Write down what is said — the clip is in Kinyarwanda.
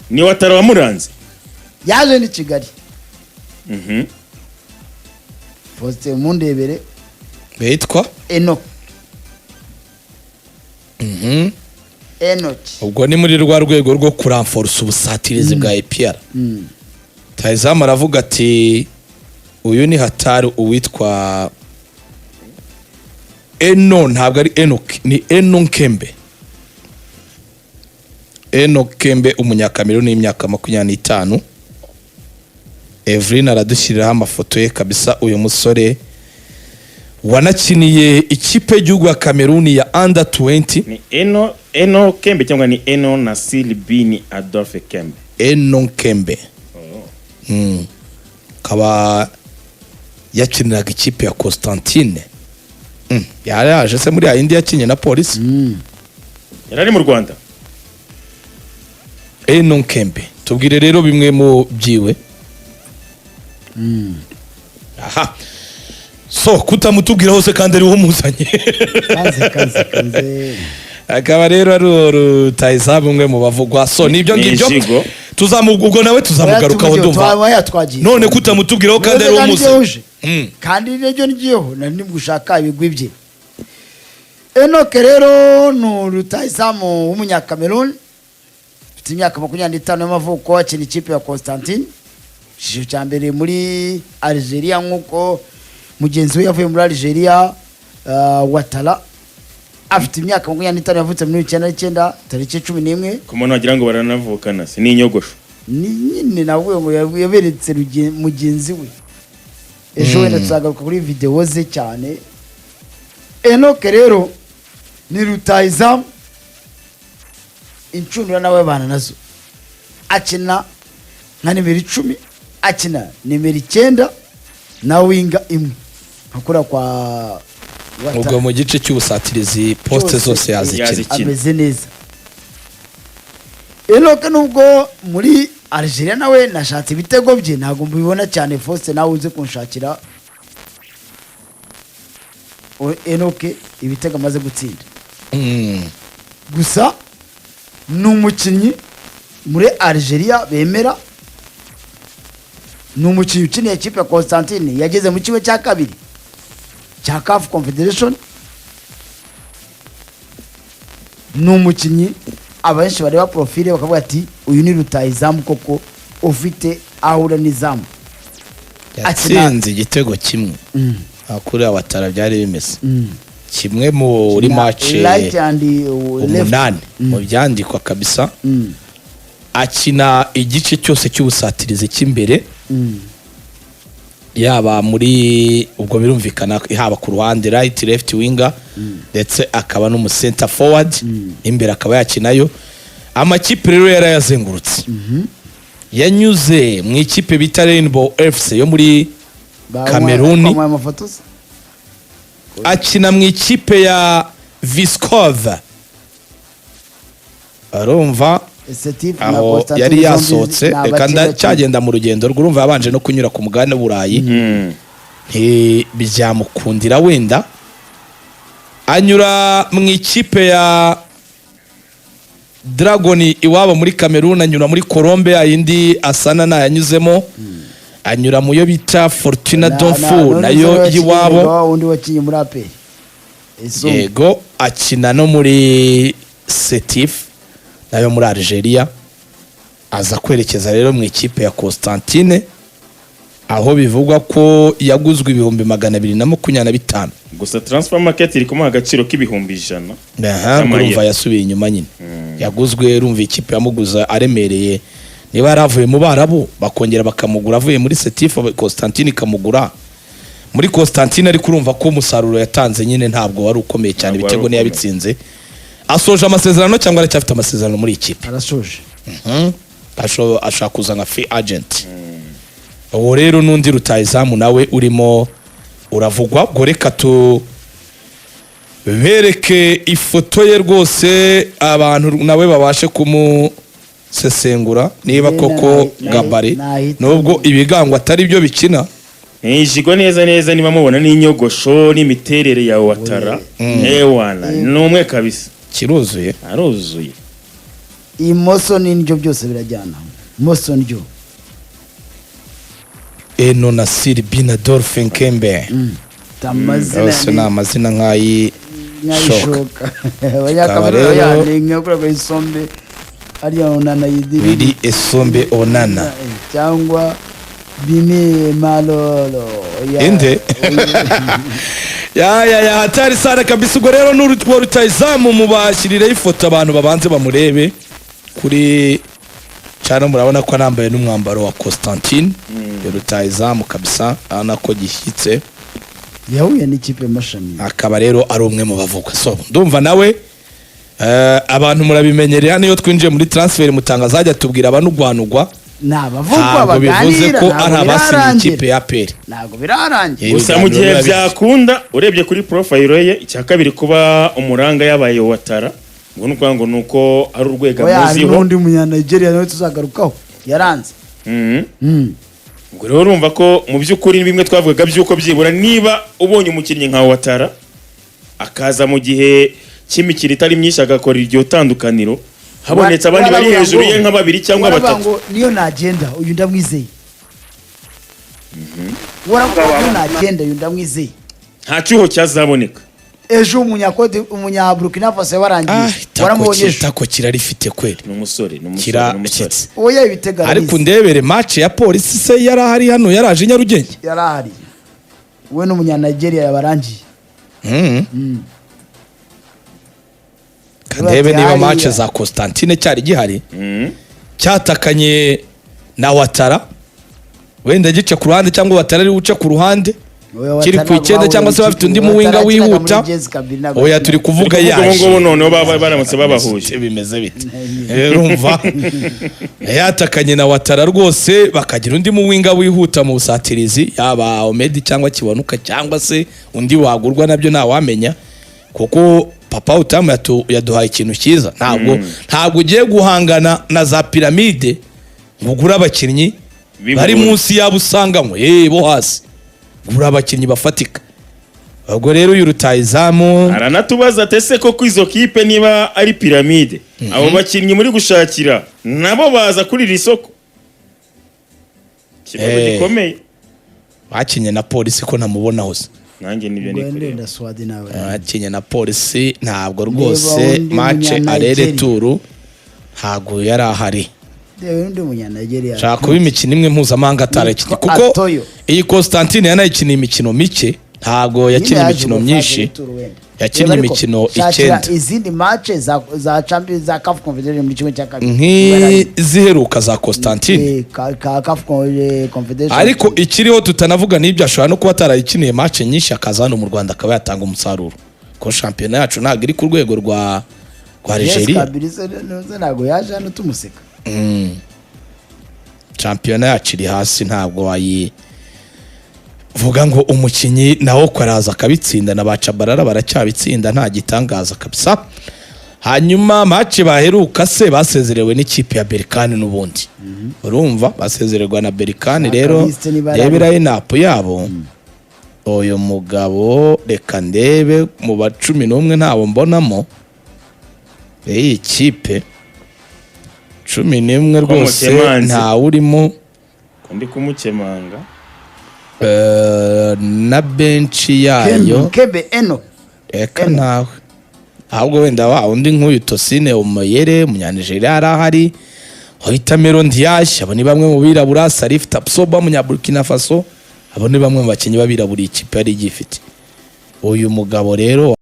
ni Watara wamuranze yaje ni Kigali Faustin Mundebere bitwa Enoch ubwo ni muri rwa rwego rwo kuramforsa ubusatirizi bwa APR. Rutahizamu aravuga ati uyu ni hatari uwitwa ntabwo ari Enoch, ni Enonkembe. Enonkembe umunyakameruni n'imyaka 25. Evelyn aradushyiriraho amafoto ye kabisa. Uyu musore wanakiniye ikipe y'igihugu ya Kameruni ya under 20. Ni Enonkembe cyangwa ni Eno Nasil Bini Adolphe Kembe? Enonkembe. Kaba yakiniraga ikipe ya Constantine. Yaraje se muri ayindi yakinye na polisi. Yarari mu Rwanda. Enonkembe tubwire rero bimwe mu byiwe. Aha. So kutamutubwira hose kandi ari wo muzanye. Kanze. Akaba rero ari Rutahizamu umwe mu bavugwa. So nibyo ngibyo tuzamugubwo nawe tuzamugarukaho ndumva. None kutamutubwiraho kandi ari wo muzanye. Kandi n'ejo ngiyeho nari gushaka ibigwi bye. Enoch rero no Rutahizamu w'umunyakameruni ufite imyaka 25 y'amavuko akina ikipe ya Constantine. Shije cyambere muri Algeria nkuko mugenzi we yavuye muri Algeria Watara afite imyaka 25 yavutse muri 1999 tariki 11. Kumuntu wagira ngo baranavukana se ni inyogosho. Ni nyine nawe ngo yaberetse mugenzi we. Ejo wenda tuzagaruka kuri video ze cyane. Enoch rero ni Rutahizamu incundura nawe bana nazo akina nka nimero 10 akina nimero 9 na winga imwe akora kwa ubwo mu gice cy'ubusatirizi poste zose yazikina ameze neza. Enoch nubwo muri Algeria nawe nashatse ibitego bye ntago mbibona cyane. Faustin nawe uze kunshakira Enoch ibitego amaze gutsinda. Gusa n'umukinnyi muri Algeria bemera, n'umukinnyi ukiniye ikipe ya Constantine yageze mu kigo cya kabiri cya CAF Confederation. N'umukinnyi abenshi bareba profile bakavuga ati uyu ni Rutahizamu koko ufite ahura n'izamu. Atsinze igitego kimwe akuri Watara byari bimeze kimwe muri match right and left mu byandikwa kabisa. Akina igice cyose cy'ubusatirizi cy'imbere yaba muri ubwo birumvikana haba ku ruhande right left winger ndetse akaba no mu center forward imbere akaba yakinayo. Amakipe rero yarayazengurutse yanyuze mu ikipe bita Rainbow FC yo muri Kameruni, akina mu ikipe ya Viskov arumva aho yari yasohotse kandi cyagenda mu rugendo rw'urumva yabanje no kunyura ku mugabane w'Uburayi byamukundira wenda anyura mu ikipe ya Dragon iwabo muri Cameroon, anyura muri Colombe ayindi Asana na yanyuzemo, anyura mu yo bita Fortuna Donfu nayo yiwabo undi wakinye muri APR. Yego akina no muri Setif nayo muri Algeria, aza kwerekeza rero mu ikipe ya Constantine aho bivugwa ko yaguzwe 225. Gusa transfer market iri kumuha agaciro k'ibihumbi 100. Urumva yasubiye inyuma nyine. Yaguzwe rumva ikipe yamuguza aremereye, niba yaravuye mu Barabu bakongera bakamugura avuye muri Setif Constantine kamugura muri Constantine, ariko urumva ko umusaruro yatanze nyine ntabwo wari ukomeye cyane, ibitego ni yabitsinze. Asoje amasezerano cyangwa aracyafite amasezerano muri ikipe? Arasoje. Ashaka kuza nka free agent. Uwo rero nundi Rutahizamu nawe urimo uravugwa. Goreka tu bereke ifoto ye rwose abantu nawe babashe kumusesengura niba koko gabari nubwo ibigangwa atari byo bikina. Ijigo neza niba mubona n'inyogosho n'imiterere ya Watara ewana numwe kabisa, kiruzuye aruzuye. imoso n'indyo byose birajyana imoso ndyo Eno na Silbin Adolphe Nkembe yose ni amazina nk'ayi nyayishoka abanyakameruni yani nkakura ko isombe ariya onana yidiri Willy Esombe Onana cyangwa Bimi Malolo inde ya hatari sana kabisa. Ubwo rero n'urutwo rutayizamu mubashirire ifoto abantu babanze bamurebe kuri cyane. Murabona ko anambaye n'umwambaro wa Constantine rutayizamu kabisa, ana ko gishyitse yahuye n'ikipe mashami, akaba rero ari umwe mu bavugwa. So ndumva nawe abantu murabimenyereye niyo twinjiye muri transfer mutangaza ajya tubwira abanugwanugwa nabavugwa baganira ko ari abasinye ikipe ya APR ntago birarangiye. Gusa mu gihe byakunda urebye kuri profile ye icya kabiri kuba umuranga yabaye Watara ngo nuko nuko ari urwego amuziho n'undi munya Nigeria nawe tuzagarukaho yaranze. Ngo rero urumva ko mu by'ukuri bimwe twavugaga byuko byibura niba ubonye umukinnyi nka Watara akaza mu gihe cy'imikino itari myinshi agakora iryo tandukaniro, habonetse abandi bari hejuru ye nka babiri cyangwa batatu, niyo nagenda uyu ndamwizeye. Waravuga ko nagenda uyu ndamwizeye, nta cyuho cyazaboneka. Ejo umunya Burkina Faso warangiye waramubonye tako kirarifite kweli n'umusore oya ibitega. ariko ndebere match ya polisi se yarahari hano yaraje Nyarugenge yarahari we n'umunya Nigeria yabarangiye. Kandebe niba match za Constantine cyari gihari cyatakanye na Watara, wenda gice ku ruhande cyangwa Watara ari uce ku ruhande kiri ku icyenda cyangwa se bafite undi muwinga wihuta. Oya turi kuvuga yaje ngo noneho baramutse babahuje bimeze bite urumva yatakanye na Watara rwose bakagira undi muwinga wihuta mu busatirizi yaba Omedi cyangwa Kiwanuka cyangwa se undi wagurwa nabyo ntawamenya, kuko Papa Utamu yaduhaye ikintu cyiza. Ntabwo ugiye guhangana na za piramide ngugura abakinnyi bari munsi yabo usanganywe bo hasi, gura abakinnyi bafatika. Ubwo rero uyu rutayizamu aranatubaza atese ko kwizo kipe niba ari piramide abo bakinnyi muri gushakira nabo baza kuri iri soko. Kibazo gikomeye bakinye na polisi ko namubona hose nanjye nibyo nikorera bakinye na polisi ntabwo rwose match arere turu ntabwo yari ahari. Undi munya Nigeria shaka kuba imikino imwe mpuzamahanga atarakina kuko iyi Constantine yanayikiniye imikino mike, ntabwo yakiniye imikino myinshi, yakiniye imikino 9. Izindi match za Champions za CAF Confederation mu kimwe cya kabiri nk'iziheruka za Constantine CAF Confederation. Ariko ikiriho tutanavuga n'ibyo ashobora no kuba atarayikiniye match nyinshi akaza hano mu Rwanda akaba yatanga umusaruro, ko shampiyona yacu ntabwo iri ku rwego rwa Algeria. Ntabwo yaje hano tumuseka. Championa yacu iri hasi, ntabwo wayivuga ngo umukinyi nawo kwaraza akabitsinda na bacabarara baracyabitsinda nta gitangaza kabisa. Hanyuma match baheruka se basezerewe n'ikipe ya Berkane n'ubundi urumva basezererwa na Berkane. Rero rebera inapu yabo uyu mugabo reka ndebe mu ba 11 ntabo mbonamo iyi kipe 11 rwose nta urimo ndi kumukemanga na benchi yayo Kebe Eno reka nawe ahubwo wenda wa undi nk'uyu Tosine Omoyere umunyanigeriya arahari, Hoita Meron Diash, abo ni bamwe mu birabura. Salif Tapsoba munya Burkina Faso, abo ni bamwe mu bakinnyi babirabura ikipe yari igifite. Uyu mugabo rero